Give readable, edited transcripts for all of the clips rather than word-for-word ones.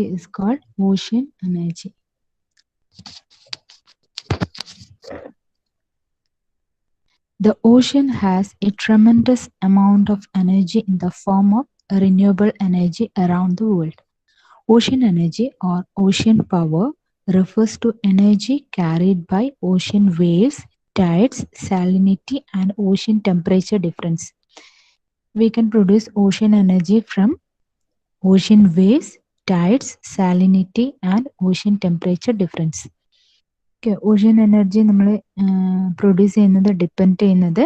is called ocean energy. The ocean has a tremendous amount of energy in the form of renewable energy around the world. Ocean energy or ocean power refers to energy carried by ocean waves, tides, salinity, and ocean temperature difference. We can produce ocean energy from ocean waves, tides, salinity, and ocean temperature difference. Okay, ocean energy നമ്മൾ produce ചെയ്യുന്നത് depend ചെയ്യുന്നത്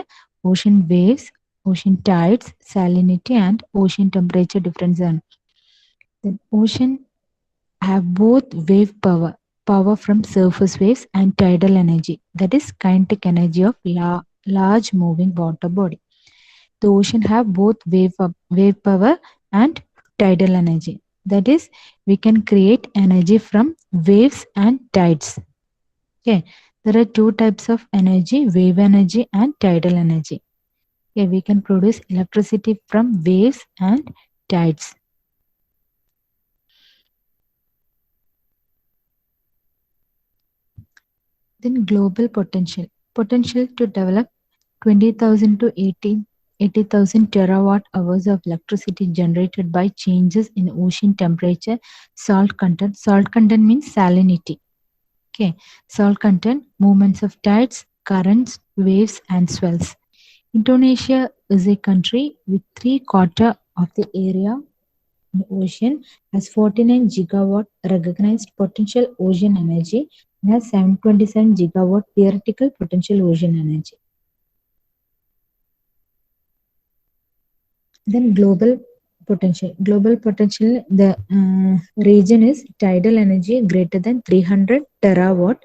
ocean waves, ocean tides, salinity and ocean temperature difference ആണ്. Then ocean have both wave power from surface waves and tidal energy, that is kinetic energy of large moving water body. The ocean have both wave power and tidal energy, that is we can create energy from waves and tides. Okay, there are two types of energy, wave energy and tidal energy. Okay, we can produce electricity from waves and tides. Then global potential to develop 20,000 to 80,000 terawatt hours of electricity generated by changes in ocean temperature, salt content. Salt content means salinity. Okay, salt content, movements of tides, currents, waves, and swells. Indonesia is a country with 3/4 of the area in the ocean, has 49 gigawatt recognized potential ocean energy, and has 727 gigawatt theoretical potential ocean energy. Then global potential. Global potential, the region is tidal energy greater than 300 terawatt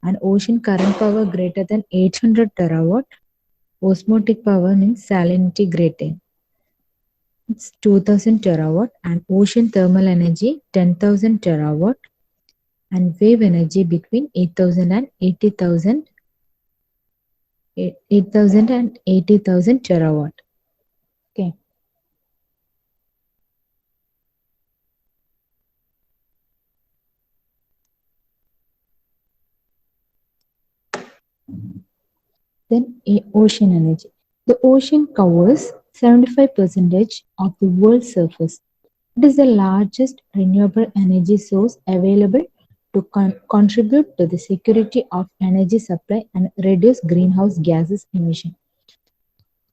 and ocean current power greater than 800 terawatt. Osmotic power means salinity greater. It's 2000 terawatt and ocean thermal energy 10,000 terawatt and wave energy between 8,000 and 80,000 and 80,000 terawatt. Okay. Then ocean energy. The ocean covers 75% of the world's surface. It is the largest renewable energy source available to contribute to the security of energy supply and reduce greenhouse gases emission.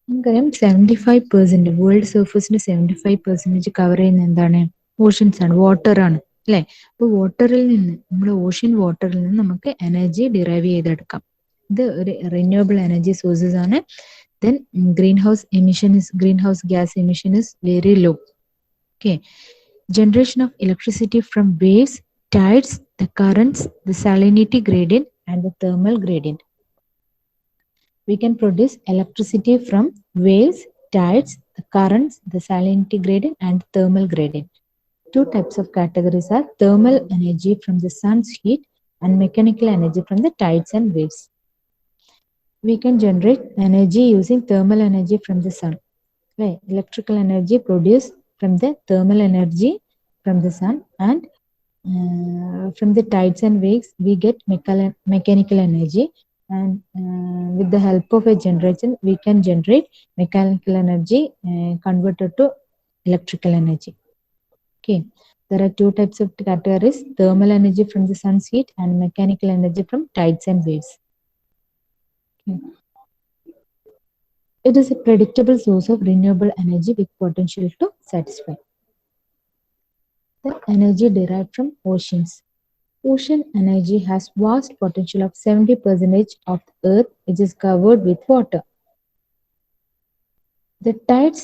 75% world സർഫസിന്റെ 75% cover ചെയ്യുന്ന എന്താണ്? Oceans ആണ്, water ആണ് അല്ലെ. അപ്പൊ വാട്ടറിൽ നിന്ന്, നമ്മുടെ ഓഷ്യൻ വാട്ടറിൽ നിന്ന് നമുക്ക് എനർജി ഡിറൈവ് ചെയ്തെടുക്കാം. ഇത് ഒരു റിന്യൂവബിൾ എനർജി സോഴ്സസ് ആണ്. Then greenhouse gas emission is very low. Okay, generation of electricity from waves, tides, the currents, the salinity gradient, and the thermal gradient. We can produce electricity from waves, tides, the currents, the salinity gradient, and thermal gradient. Two types of categories are thermal energy from the sun's heat and mechanical energy from the tides and waves. We can generate energy using thermal energy from the sun. Right? Electrical energy produced from the thermal energy from the sun, and from the tides and waves we get mechanical energy, and with the help of a generation we can generate mechanical energy converted to electrical energy. Okay, there are two types of categories, thermal energy from the sun's heat and mechanical energy from tides and waves. Okay. It is a predictable source of renewable energy with potential to satisfy. The energy derived from oceans. Ocean energy has vast potential of 70% of the earth, which is covered with water. The tides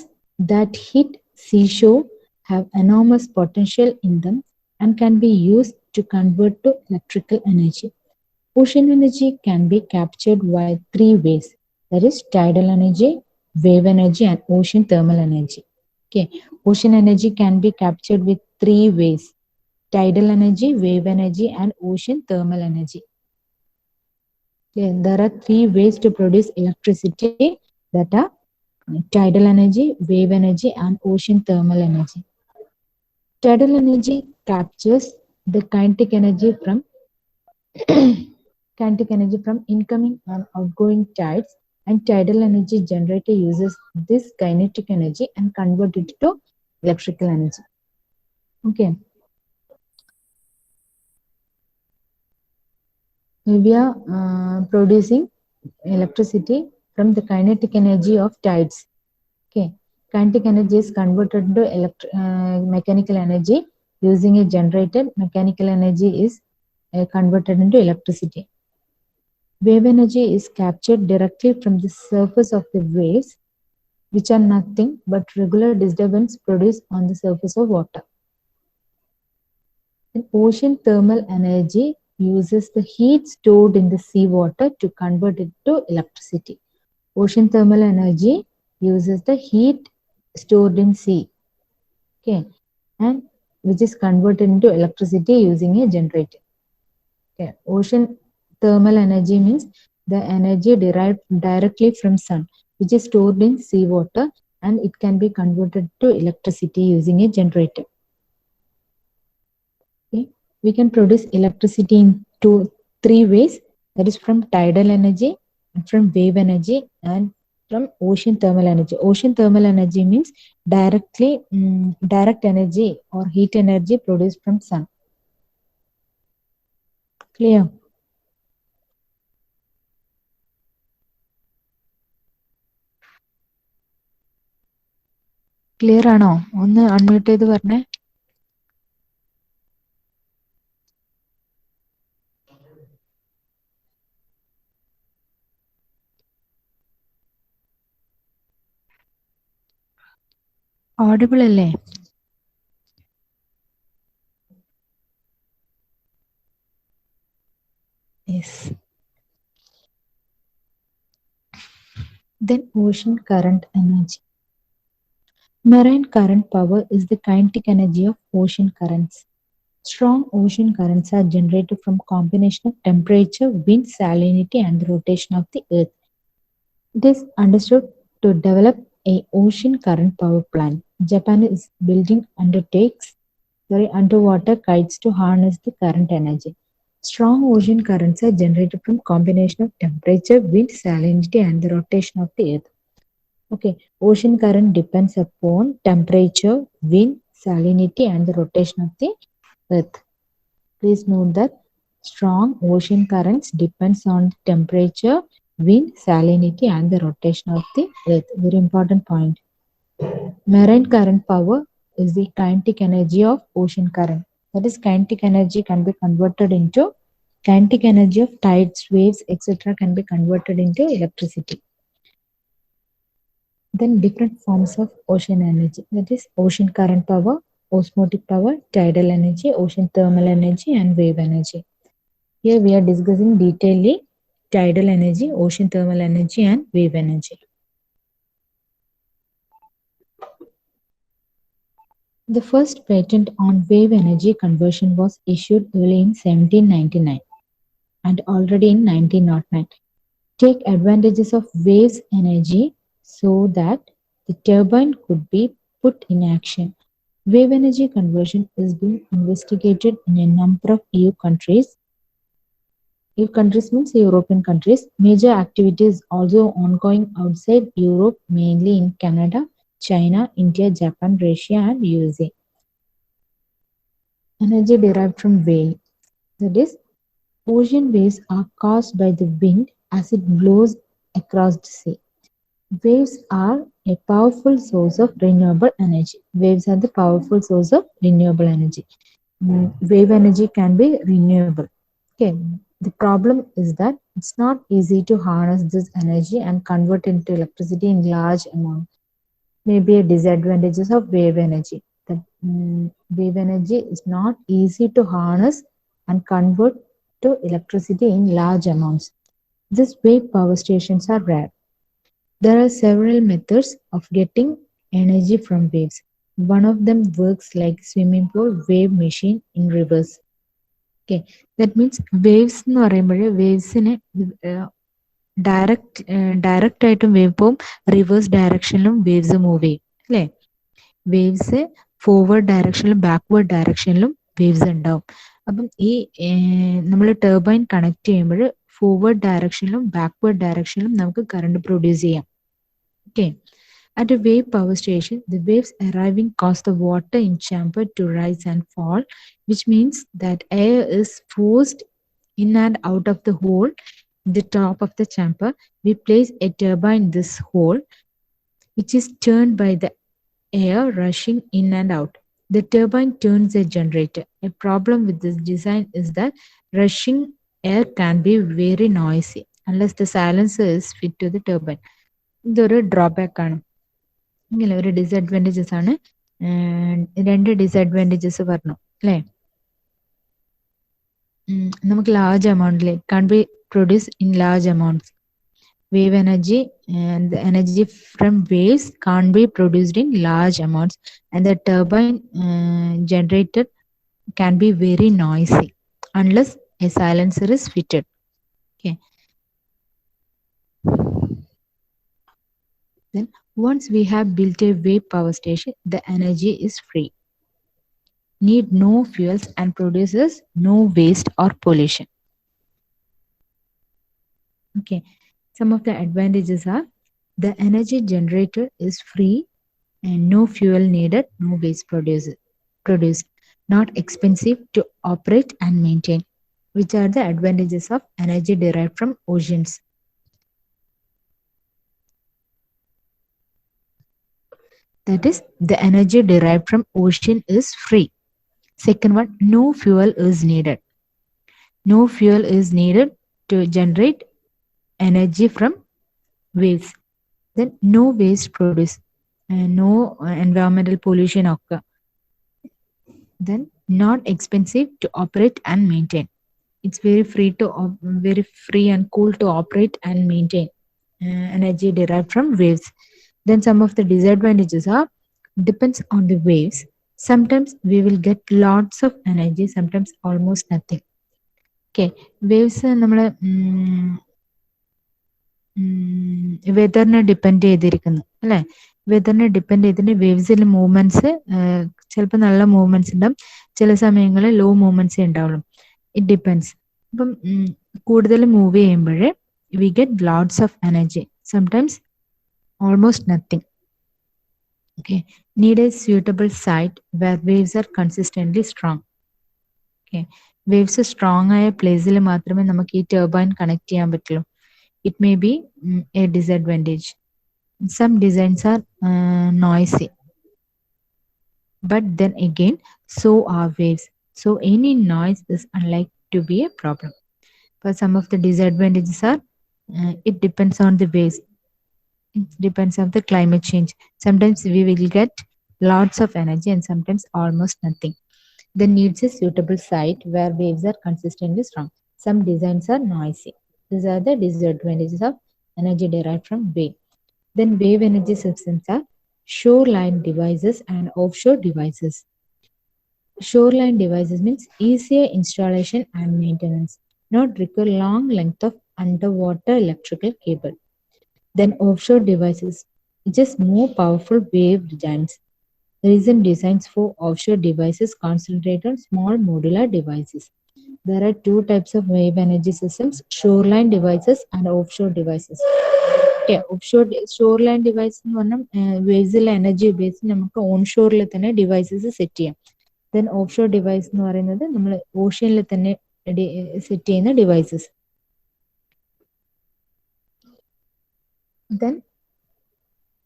that hit seashore have enormous potential in them and can be used to convert to electrical energy. Ocean energy can be captured by three ways, that is tidal energy, wave energy, and ocean thermal energy. Okay, ocean energy can be captured with three ways: tidal energy, wave energy, and ocean thermal energy. Okay, there are three ways to produce electricity, that are tidal energy, wave energy, and ocean thermal energy. Tidal energy captures the kinetic energy from incoming and outgoing tides, and tidal energy generator uses this kinetic energy and convert it to electrical energy. Okay, we are producing electricity from the kinetic energy of tides. Okay, kinetic energy is converted to mechanical energy using a generator. Mechanical energy is converted into electricity. Wave energy is captured directly from the surface of the waves, which are nothing but regular disturbance produced on the surface of water. And ocean thermal energy uses the heat stored in the seawater to convert it to electricity. Ocean thermal energy uses the heat stored in sea, okay, and which is converted into electricity using a generator. Okay. Ocean thermal energy means the energy derived directly from sun, which is stored in seawater, and it can be converted to electricity using a generator. Okay. We can produce electricity in three ways, that is from tidal energy, from wave energy, and from ocean thermal energy. Ocean thermal energy means direct energy or heat energy produced from sun. Clear? Clear ആണോ? ഒന്ന് unmute ചെയ്ത് പറഞ്ഞേ. Audible അല്ലേ? Yes. Then ocean current energy. Marine current power is the kinetic energy of ocean currents. Strong ocean currents are generated from combination of temperature, wind, salinity, and the rotation of the earth. It is understood to develop a ocean current power plant. Japan is building underwater kites to harness the current energy. Strong ocean currents are generated from combination of temperature, wind, salinity, and the rotation of the earth. Okay, ocean current depends upon temperature, wind, salinity, and the rotation of the earth. Please note that strong ocean currents depends on temperature, wind, salinity, and the rotation of the earth. Very important point. Marine current power is the kinetic energy of ocean current. That is, kinetic energy can be converted into kinetic energy of tides, waves, etc. can be converted into electricity. Then different forms of ocean energy, that is ocean current power, osmotic power, tidal energy, ocean thermal energy, and wave energy. Here we are discussing detailedly tidal energy, ocean thermal energy, and wave energy. The first patent on wave energy conversion was issued early in 1799 and already in 1909. Take advantages of waves energy so that the turbine could be put in action. Wave energy conversion is being investigated in a number of EU countries. EU countries means European countries. Major activities also ongoing outside Europe, mainly in Canada, China, India, Japan, Russia, and USA. Energy derived from wave. That is, ocean waves are caused by the wind as it blows across the sea. Waves are a powerful source of renewable energy. Waves are the powerful source of renewable energy. Wave energy can be renewable. Okay. The problem is that it's not easy to harness this energy and convert it into electricity in large amounts. Maybe a disadvantages of wave energy. That wave energy is not easy to harness and convert to electricity in large amounts. This wave power stations are rare. There are several methods of getting energy from waves. One of them works like swimming pool wave machine in rivers. Okay, that means waves എന്ന് പറയുമ്പോൾ waves direct ആയിട്ടും wave പോവും, reverse ഡയറക്ഷനിലും waves move ചെയ്യും അല്ലേ. Waves forward ഡയറക്ഷനിലും backward ഡയറക്ഷനിലും waves ഉണ്ടാവും. അപ്പം ഈ നമ്മൾ ടർബൈൻ കണക്ട് ചെയ്യുമ്പോൾ ഫോർവേഡ് ഡയറക്ഷനിലും ബാക്ക്വേർഡ് ഡയറക്ഷനിലും നമുക്ക് കറണ്ട് പ്രൊഡ്യൂസ് ചെയ്യാം. Okay. At a wave power station, the waves arriving cause the water in chamber to rise and fall, which means that air is forced in and out of the hole in the top of the chamber. We place a turbine in this hole, which is turned by the air rushing in and out. The turbine turns a generator. A problem with this design is that rushing air can be very noisy unless the silencer is fit to the turbine. ഇതൊരു drawback ആണ്. ഇങ്ങനെ ഒരു disadvantages ആണ്. രണ്ട് disadvantages പറഞ്ഞു അല്ലേ? നമുക്ക് large എമൗണ്ടിൽ can be produce in large amounts. Wave energy and the energy from waves can't be produced in large amounts, and the turbine generator can be very noisy unless a silencer is fitted. Okay. Then once we have built a wave power station, the energy is free, need no fuels, and produces no waste or pollution. Okay. Some of the advantages are the energy generator is free and no fuel needed, no waste produced, not expensive to operate and maintain. Which are the advantages of energy derived from oceans? That is, the energy derived from ocean is free. Second one, no fuel is needed. No fuel is needed to generate energy from waves. Then no waste produced, no environmental pollution occur. Then not expensive to operate and maintain. It's very free and cool to operate and maintain energy derived from waves. Then some of the disadvantages are depends on the waves. Sometimes we will get lots of energy, sometimes almost nothing. Okay, waves നമ്മള് വെതറിനെ depend ചെയ്തിരിക്കുന്നു അല്ലെ? വെതറിനെ depend ചെയ്തിട്ട് വേവ്സിൽ movements ചിലപ്പോൾ നല്ല movements ഉണ്ടാവും, ചില സമയങ്ങളിൽ low മൂവ്മെന്റ്സേ ഉണ്ടാവുള്ളൂ. It depends. അപ്പം കൂടുതൽ മൂവ് ചെയ്യുമ്പോൾ we get lots of energy, sometimes almost nothing. Okay. Need a suitable site where waves are consistently strong. Okay. Waves strong ആയ പ്ലേസിൽ മാത്രമേ നമുക്ക് ഈ ടർബൈൻ കണക്ട് ചെയ്യാൻ പറ്റുള്ളൂ. It may be a disadvantage. Some designs are noisy, but then again, so are waves. So any noise is unlikely to be a problem. But some of the disadvantages are it depends on the waves. It depends on the climate change. Sometimes we will get lots of energy and sometimes almost nothing. Then needs a suitable site where waves are consistently strong. Some designs are noisy. These are the disadvantages of energy derived from wave. Then wave energy systems are shoreline devices and offshore devices. Shoreline devices means easier installation and maintenance, not require long length of underwater electrical cable. Then offshore devices, just more powerful wave designs. Recent designs for offshore devices concentrate on small modular devices. There are two types of wave energy systems, shoreline devices and offshore devices. Okay, shoreline device എന്ന് പറഞ്ഞാൽ വേവ്സിലെ energy ഉപയോഗിച്ച് നമുക്ക് ഓൺഷോറിൽ തന്നെ devices set ചെയ്യാം. Then offshore device എന്ന് പറയുന്നത് നമ്മൾ ഓഷ്യനിൽ തന്നെ സെറ്റ് ചെയ്യുന്ന devices. Then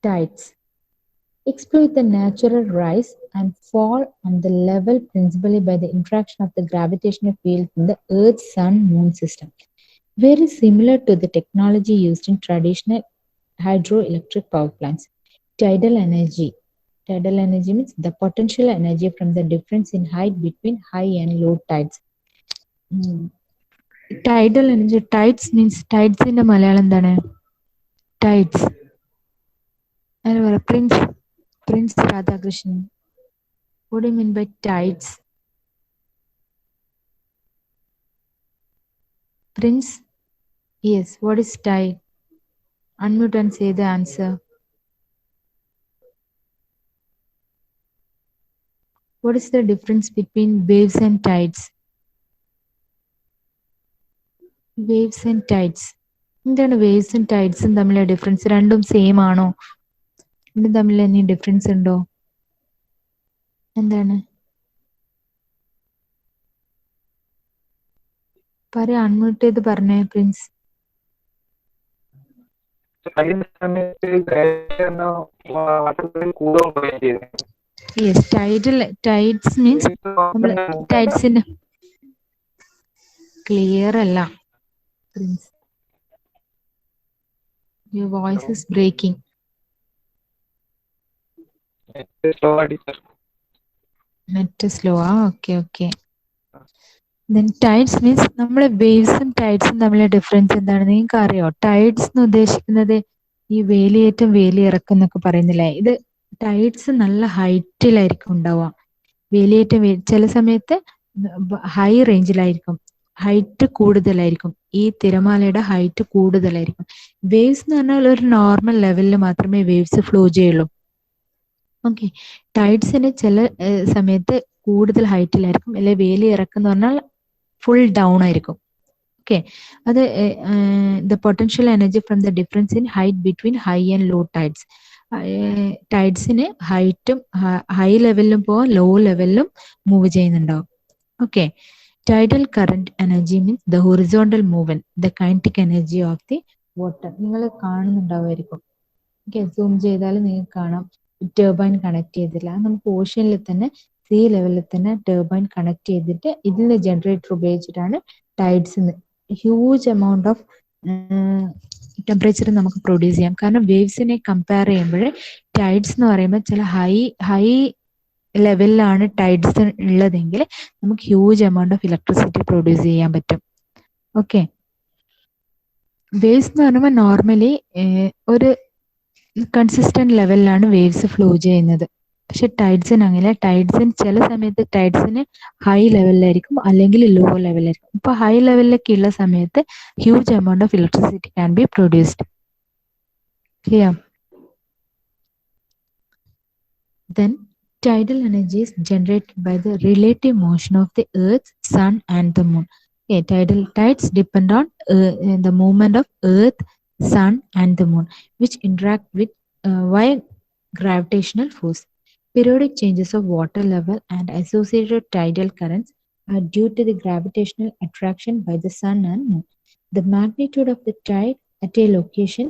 tides exploit the natural rise and fall on the level principally by the interaction of the gravitational field in the Earth, Sun, Moon system. Very similar to the technology used in traditional hydroelectric power plants. Tidal energy. Tidal energy means the potential energy from the difference in height between high and low tides. Tidal energy, tides means tides in the Malayalam എന്താണ്? Tides. Prince Radhakrishnan. What do you mean by tides? Prince? Yes, what is tide? Unmute and say the answer. What is the difference between waves and tides? Waves and tides. എന്താണ് വേവ്സും ടൈഡ്സും തമ്മിലുള്ള difference? രണ്ടും same ആണോ? രണ്ടും തമ്മിൽ ഇനി difference ഉണ്ടോ? എന്താണ് പറയാ? അൺമ്യൂട്ട് ചെയ്ത് പറഞ്ഞേ പ്രിൻസ്. യെസ്, ടൈഡ്സ് മീൻസ് നമ്മൾ ടൈഡ്സിന്റെ ക്ലിയർ അല്ല prince. Your voice is breaking. Net slow ആ? ഓക്കെ. Then tides means നമ്മളെ വേവ്സും ടൈഡ്സും തമ്മിലുള്ള ഡിഫറൻസ് എന്താണ് നിങ്ങൾക്ക് അറിയോ? ടൈഡ്സ് എന്ന് ഉദ്ദേശിക്കുന്നത് ഈ വേലിയേറ്റം വേലിയിറക്കം എന്നൊക്കെ പറയുന്നില്ലേ, ഇത് ടൈഡ്സ് നല്ല ഹൈറ്റിലായിരിക്കും ഉണ്ടാവുക. വേലിയേറ്റം ചില സമയത്ത് ഹൈ റേഞ്ചിലായിരിക്കും, ഹൈറ്റ് കൂടുതലായിരിക്കും, ഈ തിരമാലയുടെ ഹൈറ്റ് കൂടുതലായിരിക്കും. വേവ്സ് എന്ന് പറഞ്ഞാൽ ഒരു നോർമൽ ലെവലിൽ മാത്രമേ വേവ്സ് ഫ്ലോ ചെയ്യുള്ളൂ. ഓക്കെ, ടൈഡ്സിന് ചില സമയത്ത് കൂടുതൽ ഹൈറ്റിലായിരിക്കും, അല്ലെ വേലി ഇറക്കം എന്ന് പറഞ്ഞാൽ ഫുൾ ഡൗൺ ആയിരിക്കും. ഓക്കെ, അത് the potential energy from the difference in height between high and low tides. ടൈഡ്സിന് ഹൈറ്റും ഹൈ ലെവലിലും പോവാം, ലോ ലെവലിലും മൂവ് ചെയ്യുന്നുണ്ടാവും. Okay, tidal current energy means the horizontal movement, the kinetic energy of the water. നിങ്ങൾ കാണുന്നുണ്ടാവുമായിരിക്കും. Okay, zoom ചെയ്താൽ നിങ്ങൾക്ക് കാണാം ടർബൈൻ കണക്ട് ചെയ്തില്ല. നമുക്ക് ഓഷ്യനിൽ തന്നെ സീ ലെവലിൽ തന്നെ ടർബൈൻ കണക്ട് ചെയ്തിട്ട് ഇതിന്റെ ജനറേറ്റർ ഉപയോഗിച്ചിട്ടാണ് tides huge amount of temperature നമുക്ക് പ്രൊഡ്യൂസ് ചെയ്യാം. കാരണം വേവ്സിനെ കമ്പയർ ചെയ്യുമ്പോൾ ടൈഡ്സ് എന്ന് പറയുമ്പോൾ ചില ഹൈ ലെവലിലാണ് ടൈഡ്സ് ഉള്ളതെങ്കിൽ നമുക്ക് huge amount of electricity produce ചെയ്യാൻ പറ്റും. ഓക്കെ, വേവ്സ് എന്ന് പറയുമ്പോൾ നോർമലി ഒരു കൺസിസ്റ്റന്റ് ലെവലിലാണ് വേവ്സ് ഫ്ലോ ചെയ്യുന്നത്. പക്ഷെ ടൈഡ്സിന് അങ്ങനെ, ടൈഡ്സിന് ചില സമയത്ത് ടൈഡ്സിന് ഹൈ ലെവലിലായിരിക്കും അല്ലെങ്കിൽ ലോ ലെവലിലായിരിക്കും. ഇപ്പൊ ഹൈ ലെവലിലൊക്കെ ഉള്ള സമയത്ത് huge amount of electricity can be produced. Clear? Then tidal energy is generated by the relative motion of the earth, sun and the moon. Okay, tides depend on the movement of earth, sun and the moon, which interact with via gravitational force. Periodic changes of water level and associated tidal currents are due to the gravitational attraction by the sun and moon. The magnitude of the tide at a location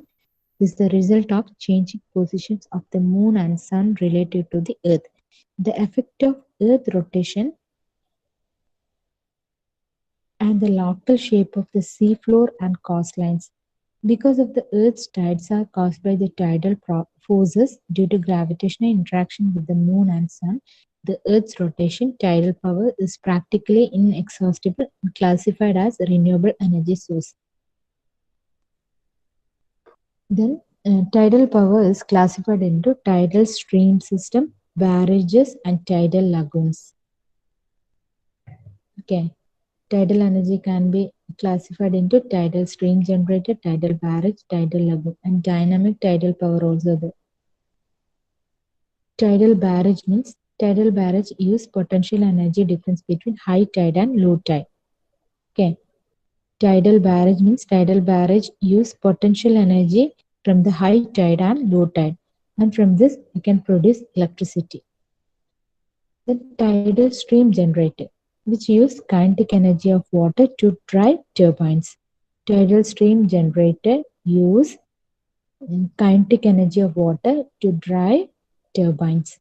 is the result of changing positions of the moon and sun relative to the earth. The effect of earth rotation and the local shape of the seafloor and coastlines. Because of the earth's tides are caused by the tidal forces due to gravitational interaction with the moon and sun, the earth's rotation tidal power is practically inexhaustible and classified as a renewable energy source. Then tidal power is classified into tidal stream system, barrages and tidal lagoons. Okay, tidal energy can be classified into tidal stream generated, tidal barrage, tidal lagoon, and dynamic tidal power also there. Tidal barrage means tidal barrage use potential energy difference between high tide and low tide. Okay, tidal barrage means tidal barrage use potential energy from the high tide and low tide, and from this we can produce electricity. The tidal stream generator, which use kinetic energy of water to drive turbines. Tidal stream generator use kinetic energy of water to drive turbines.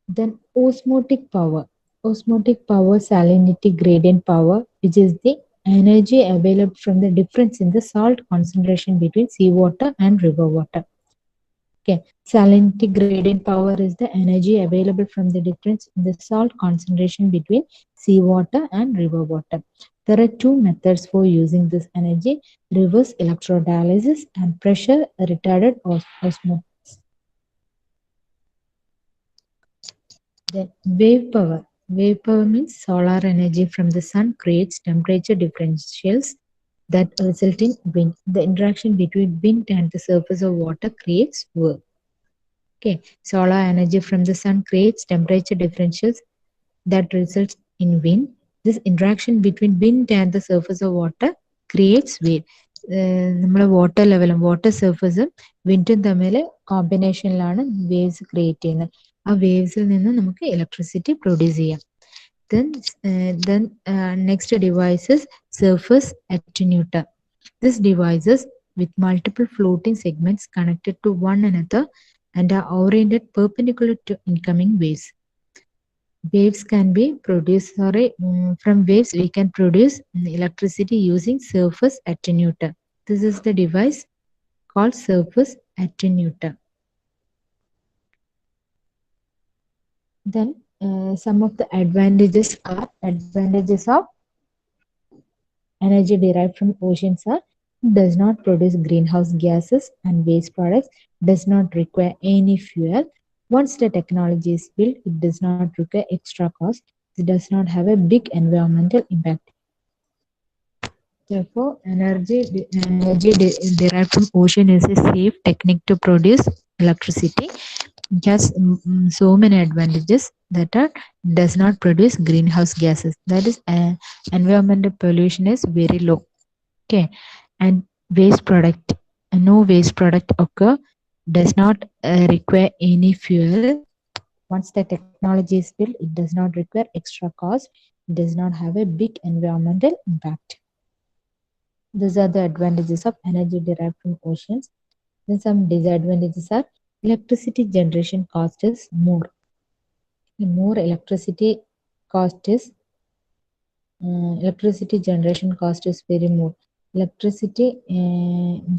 Then osmotic power. Osmotic power, salinity gradient power, which is the energy available from the difference in the salt concentration between seawater and river water. Okay, salinity gradient power is the energy available from the difference in the salt concentration between seawater and river water. There are two methods for using this energy: reverse electrodialysis and pressure retarded osmosis. Then wave power. Wave power means solar energy from the sun creates temperature differentials that result in wind. The interaction between wind and the surface of water creates wave. Okay, solar energy from the sun creates temperature differentials that results in wind. This interaction between wind and the surface of water creates wave. നമ്മുടെ water ലെവലും water സർഫസും വിൻഡും തമ്മിൽ കോമ്പിനേഷനിലാണ് waves create ചെയ്യുന്നത്. ആ വേവ്സിൽ നിന്ന് നമുക്ക് electricity produce ചെയ്യാം. Next device is surface attenuator. This devices with multiple floating segments connected to one another and are oriented perpendicular to incoming waves. Waves can be produced, from waves we can produce electricity using surface attenuator. This is the device called surface attenuator. Then some of the advantages of energy derived from oceans are: does not produce greenhouse gases and waste products, does not require any fuel. Once the technology is built, it does not require extra cost. It does not have a big environmental impact. Therefore, energy derived from ocean is a safe technique to produce electricity. It has so many advantages that are does not produce greenhouse gases. That is, environmental pollution is very low. Okay, and waste product, no waste product occur, does not require any fuel. Once the technology is built, it does not require extra cost. It does not have a big environmental impact. These are the advantages of energy derived from oceans. Then some disadvantages are: electricity generation cost is more. More electricity cost is electricity generation cost is very more. Electricity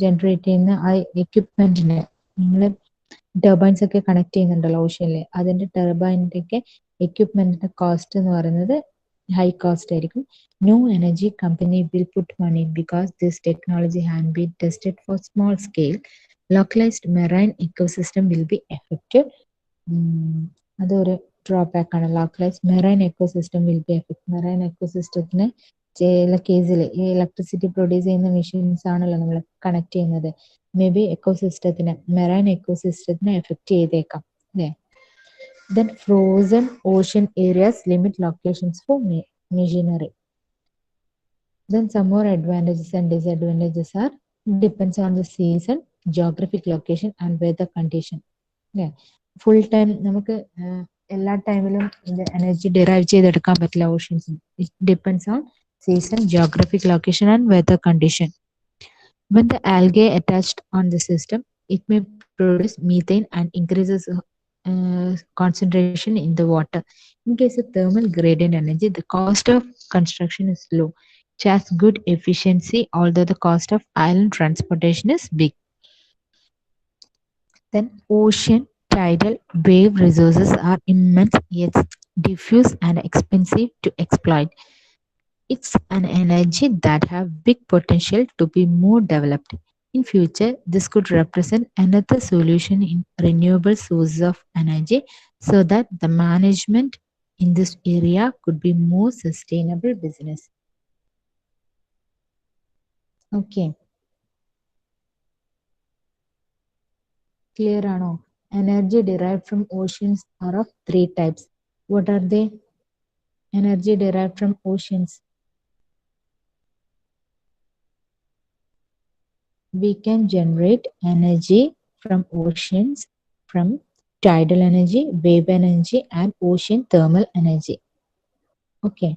generate ചെയ്യുന്ന ആ എക്യുപ്മെന്റിന് നിങ്ങൾ turbines ഒക്കെ connect ചെയ്യുന്നുണ്ടല്ലോ ഓഷ്യനിൽ, അതിന്റെ ടർബൈനിന്റെ ഒക്കെ എക്യുപ്മെന്റിന്റെ cost എന്ന് പറയുന്നത് high cost ആയിരിക്കും. No energy company will put money because this technology has been tested for small scale. Localized marine ecosystem will be affected. അതൊരു ഡ്രോബാക്ക് ആണ്. Localised marine ecosystem will be effect. Marine എക്കോസിസ്റ്റത്തിന് ചില കേസിൽ ഈ electricity produce ചെയ്യുന്ന machines ആണല്ലോ നമ്മൾ connect ചെയ്യുന്നത്. മേ ബി എക്കോസിസ്റ്റത്തിന്, മെറൈൻ എക്കോസിസ്റ്റത്തിനെ എഫക്ട് ചെയ്തേക്കാം അല്ലേ. Then frozen ocean areas limit locations for machinery. Then some more advantages and disadvantages are: depends on the season, geographic location and weather condition. Yeah. Full time നമുക്ക് എല്ലാ ടൈമിലും energy derive ചെയ്തെടുക്കാൻ പറ്റില്ല ഓഷ്യൻസിന്. It depends on season, geographic location and weather condition. When the algae attached on the system, it may produce methane and increases concentration in the water. In case of thermal gradient energy, the cost of construction is low. It has good efficiency, although the cost of island transportation is big. Then ocean tidal wave resources are immense yet diffuse and expensive to exploit. It's an energy that have big potential to be more developed. In future, this could represent another solution in renewable sources of energy so that the management in this area could be more sustainable business. Okay. Clear or no? Energy derived from oceans are of 3 types. What are they? Energy derived from oceans. We can generate energy from oceans from tidal energy, wave energy and ocean thermal energy. Okay.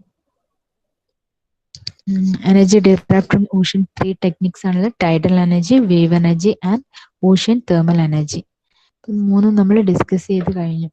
Energy derived from ocean 3 techniques are tidal energy, wave energy and ocean thermal energy. മൂന്നും നമ്മൾ discuss ചെയ്ത് കഴിഞ്ഞു.